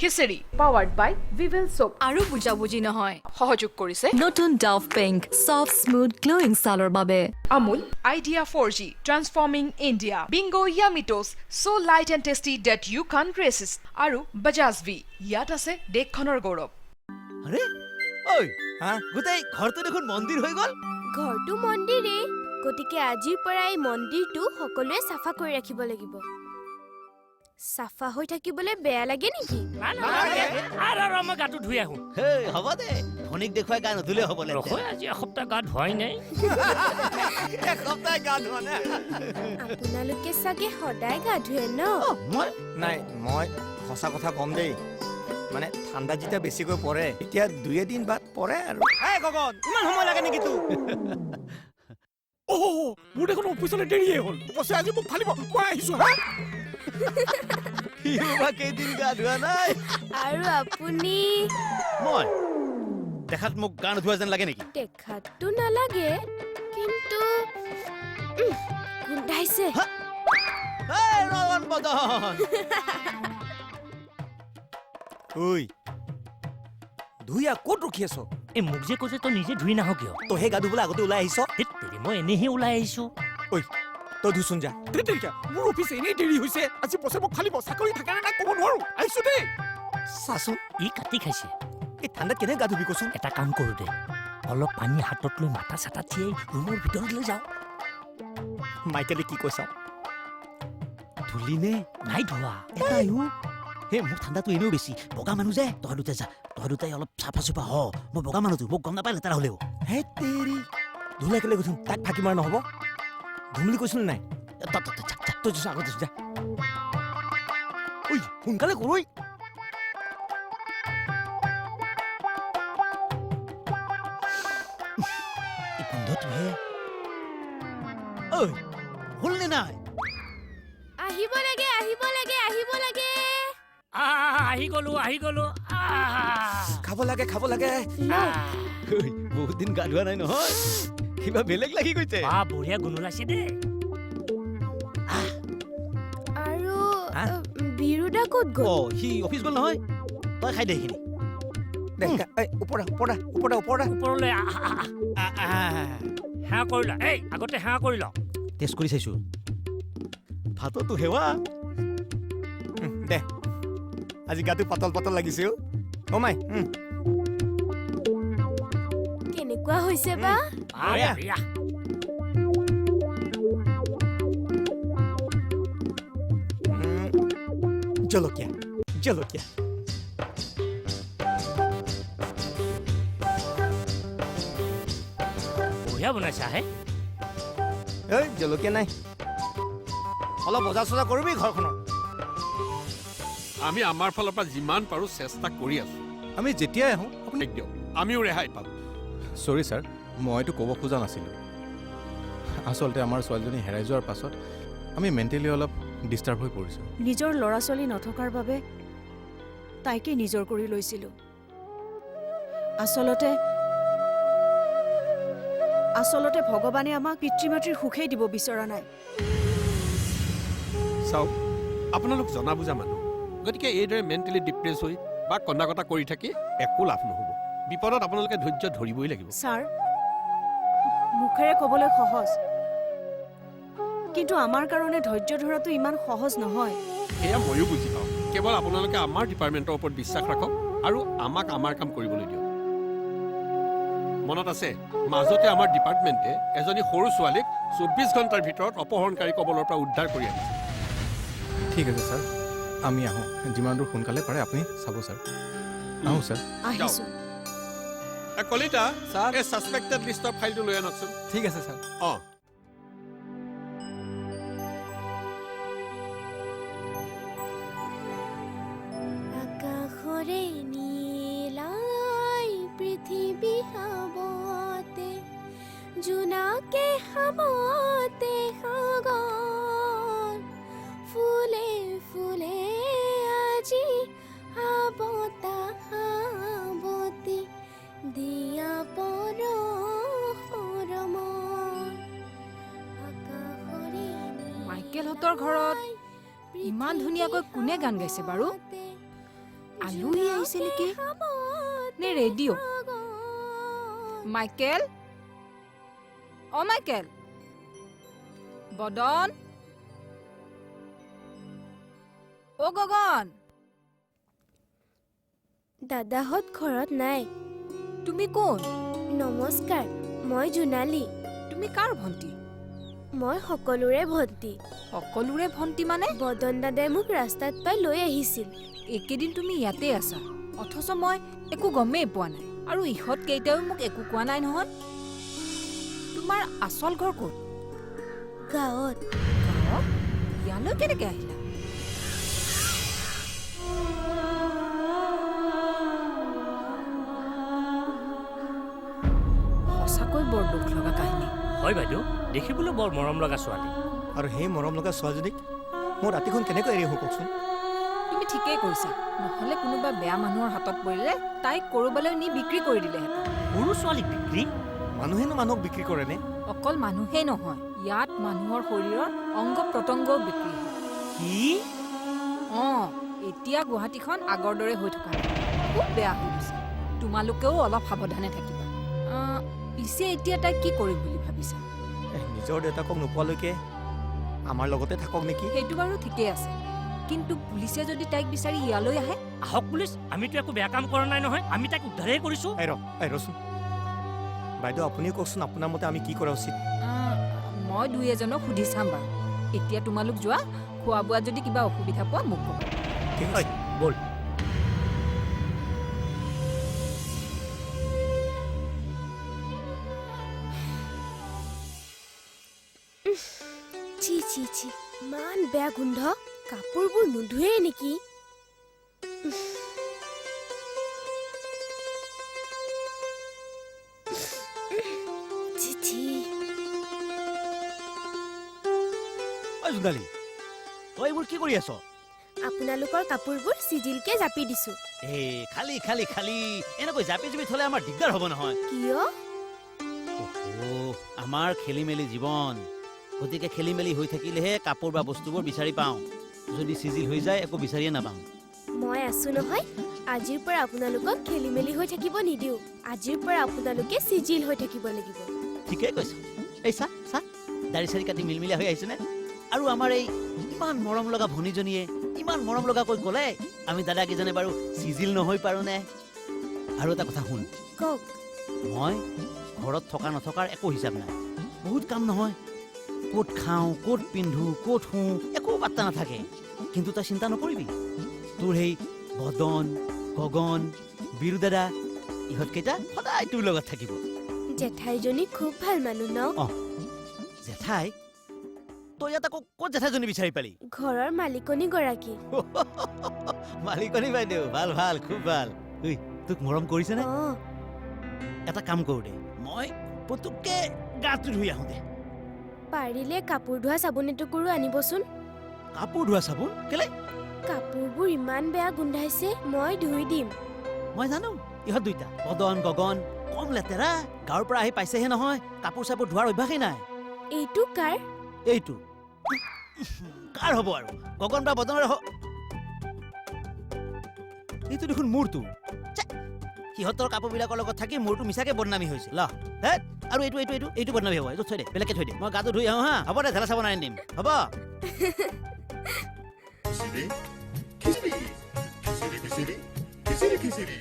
Khichdi powered by Vivel soap আৰু বুজাবুজি নহয় সহযোগ কৰিছে নতুন Dove pink soft smooth glowing ছালৰ বাবে Amul Idea 4G transforming India Bingo Yumitos so light and tasty that you can't resist আৰু বাজাজ ভি ইয়াত আছে দেশখনৰ গৌৰৱ আৰে ঐ গোটেই ঘৰটো দেখোন মন্দিৰ হৈ গ'ল ঘৰটো মন্দিৰে গতিকে আজিৰ পৰা এই মন্দিৰটো সকলোৱে চাফা কৰি ৰাখিব লাগিব চাফা হৈ থাকিবলৈ বেয়া লাগে নেকি আৰু মই গাটো ধুই আহোঁ হেই হ'ব দে ভনিক দেখুৱাই গা নুধুলে হ'ব নে ৰখৈ আজি এসপ্তাহ গা ধোৱাই নাই এসপ্তাহ গা ধোৱা নাই আপোনালোকে চাগে সদায় গা ধুৱে ন নাই মই সঁচা কথা কম দেই মানে ঠাণ্ডা যেতিয়া বেছিকৈ পৰে এতিয়া 2-3 বাদ পৰে আৰু এই গগন ইমান সময় লাগে নেকি তোৰ মোৰ দেখোন অফিচলৈ দেৰিয়ে হ'ল বছে আজি মোক ফালিব মই আহিছো হা ইউবা কেইদিন গা ধোৱা নাই আৰু আপুনি মই দেখাত মোক গা নুধুৱা যেন লাগে নেকি দেখাততো নালাগে কিন্তু গোন্ধাইছে এই ৰগন বদন ঐ ধুইয়া ক'ত ৰখি আছ এই মোক যে কৈছে তই নিজে ধুই নাহ কিয় তই সেই গা ধুবলৈ আগতে ওলাই আহিছ তেৰি মই এনেহে ওলাই আহিছোঁ ঐ তই ধুচোন যা মোৰ অফিচ এনেই দেৰি হৈছে আজি বছে মোক ফালিব চাকৰি থাকে নে নাই ক'ব নোৱাৰো আহিছো দেই চাচোন ই কাটি খাইছে এই ঠাণ্ডাত কেনেকৈ গা ধুবি কচোন এটা কাম কৰোঁ দে অলপ পানী হাতত লৈ মাথা চাটা থিয়াই ৰুমৰ ভিতৰলৈ যাওঁ মাইকেলে কি কৈছা ধুলি নে নাই ধোৱা এটাইও হে মোৰ ঠাণ্ডাটো এনেও বেছি বগা মানুহ যে তই দুটাই যা তই দুটাই অলপ চাফা চুফা হ মই বগা মানুহটো মোক গম নাপায় লেতেৰা হ'লেও হে তেৰি ধুলে কেলে গধুম তাক ফাঁকি মাৰ নহ'ব ধুম বুলি কৈছিল নাই তই যা আগত যা ঐ সোনকালে কৰ ঐ এই গোন্ধটোহে ঐ হ'ল নে নাই আহিব লাগে আহিব লাগে আহিব লাগে আহি গলো খাব লাগে বহুত দিন গা ধোৱা নাই নহয় কিবা বেলেগ লাগি গৈছে বঢ়িয়া গুণ ওলাইছে দেই আৰু বিৰুদা ক'ত গ'ল সি অফিচ গ'ল নহয় তই খাই দে সেইখিনি ওপৰলৈ সেৱা কৰিলা এই আগতে সেৱা কৰি ল টেষ্ট কৰি চাইছো ভাততো সেৱা দে আজি গাটো পাতল পাতল লাগিছে অ মাই কেনেকুৱা হৈছে বা বঢ়িয়া জলকীয়া বঢ়িয়া বনাইছা হে এই জলকীয়া নাই অলপ বজাৰ চজাৰ কৰিবি ঘৰখনত আমি আমাৰ ফালৰ পৰা যিমান পাৰো চেষ্টা কৰি আছো আমি যেতিয়াই আহোঁ আপুনি দিয়ক আমিও ৰেহাই পাম চৰি ছাৰ মইতো ক'ব খোজা নাছিলোঁ আচলতে আমাৰ ছোৱালীজনী হেৰাই যোৱাৰ পাছত আমি মেণ্টেলি অলপ ডিষ্টাৰ্ব হৈ পৰিছোঁ নিজৰ ল'ৰা ছোৱালী নথকাৰ বাবে তাইকে নিজৰ কৰি লৈছিলোঁ আচলতে ভগৱানে আমাক পিতৃ মাতৃৰ সুখেই দিব বিচৰা নাই চাওক আপোনালোক জনা বুজা মানুহ গতিকে এইদৰে মেণ্টেলি ডিপ্ৰেছ হৈ বা কন্দা কৰি থাকি একো লাভ নহ'ব বিপদত আপোনালোকে ধৈৰ্য ধৰিবই লাগিব ছাৰ মুখেৰে ক'বলৈ সহজ কিন্তু আমাৰ কাৰণে ধৈৰ্য ধৰাটো ইমান সহজ নহয় সেয়া ময়ো বুজি পাওঁ কেৱল আপোনালোকে আমাৰ ডিপাৰ্টমেণ্টৰ ওপৰত বিশ্বাস ৰাখক আৰু আমাক আমাৰ কাম কৰিবলৈ দিয়ক মনত আছে মাজতে আমাৰ ডিপাৰ্টমেণ্টে এজনী সৰু ছোৱালীক 24 ঘণ্টাৰ ভিতৰত অপহৰণকাৰী কবলৰ পৰা উদ্ধাৰ কৰি আনিছে ঠিক আছে ছাৰ আমি আহোঁ যিমান দূৰ সোনকালে পাৰে আপুনি চাব ছাৰ আহোঁ ছাৰ আহিছোঁ কলিতা এই ছাছপেক্টেড লিষ্টৰ ফাইলটো লৈ আনকচোন ঠিক আছে ছাৰ অঁ আকাশৰে নীলাই পৃথিৱী হাবতে জোনাকে হাবতে সাগৰ ফুলে ফুলে আজি হাবতা হাবতে দিয়া পৰশ মৰমৰ আকাশৰে মাইকেল মাইকেলহঁতৰ ঘৰত ইমান ধুনীয়াকৈ কোনে গান গাইছে বাৰু? আলহী আহিছে নেকি? নে ৰেডিঅ'? মাইকেল, অ' মাইকেল, বদন, অ' গগন, দাদাহঁত ঘৰত নাই। তুমি কোন? নমস্কাৰ, মই জোনালী। তুমি কাৰ ভণ্টি? মই সকলোৰে ভণ্টি। সকলোৰে ভণ্টি মানে? বদন দাদাই মোক ৰাস্তাত পাই লৈ আহিছিল। একেদিন তুমি ইয়াতে আছা, অথচ মই একো গমেই পোৱা নাই। আৰু ইহঁত কেইটাও মোক একো কোৱা নাই নহয়। তোমাৰ আচল ঘৰ ক'ত? গাঁৱত। গাঁৱত? ইয়ালৈ কেনেকৈ আহিলা? সঁচাকৈ বৰ দুখ লগা কাহিনী। হয় বাইদেউ, দেখিবলৈ বৰ মৰম লগা ছোৱালী। আৰু সেই মৰম লগা ছোৱালীজনীক মোৰ ৰাতিখন কেনেকৈ এৰি আহোঁ কওকচোন? তুমি ঠিকেই কৈছা, নহ'লে কোনোবা বেয়া মানুহৰ হাতত পৰিলে তাইক ক'ৰবালৈ নি বিক্ৰী কৰি দিলেহেঁতেন। সৰু ছোৱালীক বিক্ৰী? মানুহেনো মানুহক বিক্ৰী কৰেনে? অকল মানুহেই নহয়, ইয়াত মানুহৰ শৰীৰৰ অংগ প্ৰত্যংগও বিক্ৰী হয়। কি? অঁ, এতিয়া গুৱাহাটীখন আগৰ দৰে হৈ থকা নাই, খুব বেয়া হৈ গৈছে। তোমালোকেও অলপ সাৱধানে থাকিবা। পিছে এতিয়া তাইক কি কৰিম বুলি ভাবিছা? নিজৰ দেউতাকক নোপোৱালৈকে আমাৰ লগতে থাকক নেকি? সেইটো বাৰু ঠিকেই আছে, কিন্তু পুলিচে যদি তাইক বিচাৰি ইয়ালৈ আহে? আহক পুলিচ, আমিতো একো বেয়া কাম কৰা নাই নহয়, আমি তাইক উদ্ধাৰেই কৰিছোঁ। ৰচোন বাইদেউ, আপুনিও কওকচোন আপোনাৰ মতে আমি কি কৰা উচিত? মই দুই এজনক সুধি চাম বাৰু। এতিয়া তোমালোক যোৱা, খোৱা বোৱাত যদি কিবা অসুবিধা পোৱা মোক ক'বা। ঠিক হয়, আছে। ব'ল। ছি ছি ছি, ইমান বেয়া গোন্ধ। কাপোৰবোৰ নোধোৱে নেকি? ছি ছি। ঐ জোনালী, তই এইবোৰ কি কৰি আছ? আপোনালোকৰ কাপোৰবোৰ চিজিলকে জাপি দিছো। এই খালি খালি খালি এনেকৈ জাপি জুপি থ'লে আমাৰ দিগদাৰ হ'ব নহয়। কিয়? আমাৰ খেলি মেলি জীৱন, গতিকে খেলি মেলি হৈ থাকিলেহে কাপোৰ বা বস্তুবোৰ বিচাৰি পাওঁ। যদি চিজিল হৈ যায় একো বিচাৰিয়ে নাপাওঁ। মই আছো নহয়, আজিৰ পৰা আপোনালোকক খেলি মেলি হৈ থাকিব নিদিওঁ। আজিৰ পৰা আপোনালোকে চিজিল হৈ থাকিব লাগিব। ঠিকেই কৈছ। এই চা চা, দাড়ি চাৰি কাটি মিলমিলা হৈ আহিছেনে? আৰু আমাৰ এই ইমান মৰম লগা ভনীজনীয়ে ইমান মৰম লগাকৈ ক'লে আমি দাদাকেইজনে বাৰু চিজিল নহৈ পাৰোঁনে? আৰু এটা কথা শুন, কওক। মই ঘৰত থকা নথকাৰ একো হিচাপ নাই। বহুত কাম নহয়, ক'ত খাওঁ, ক'ত পিন্ধো, ক'ত শুওঁ, একো পাত্তা নাথাকে। কিন্তু তই চিন্তা নকৰিবি, তোৰ সেই বদন, গগন, বীৰু দাদা, ইহঁতকেইটা সদায় তোৰ লগত থাকিব। জেঠাইজনী খুব ভাল মানুহ ন? জেঠাই? তই ইয়াত আকৌ ক'ত জেঠাইজনী বিচাৰি পালি? ঘৰৰ মালিকনীগৰাকী। মালিকনী বাইদেউ, ভাল ভাল, খুব ভাল। ঐ, তোক মৰম কৰিছেনে? অঁ, এটা কাম কৰো দে, মই পুতুককে গাটো ধুই আহোঁ দে। পাৰিলে কাপোৰ ধোৱা চাবোন এটুকুৰো আনিবচোন। কাপোৰ ধোৱা চাবোন? কেলে? কাপোৰবোৰ ইমান বেয়া গোন্ধাইছে, মই ধুই দিম। মই জানো, ইহঁত দুইটা বদন গগন কম লেতেৰা। গাঁৱৰ পৰা আহি পাইছেহে নহয়, কাপোৰ চাপোৰ ধোৱাৰ অভ্যাসেই নাই। এইটো কাৰ? এইটো কাৰ হ'ব আৰু? গগন বা বদনৰ এইটো দেখোন মোৰটো। সিহঁতৰ কাপোৰবিলাকৰ লগত থাকি মোৰটো মিছাকে বদনামী হৈছে। ল হে, আৰু এইটো এইটো এইটো এইটো বদনামী হ'ব। এইটো থৈ দে, বেলেগকে থৈ দে। মই গাটো ধুই আহোঁ হা। হ'ব দে, ঢেলা চাবোন আনি দিম। হ'ব। Kisiri, kisiri, kisiri, kisiri, kisiri, kisiri.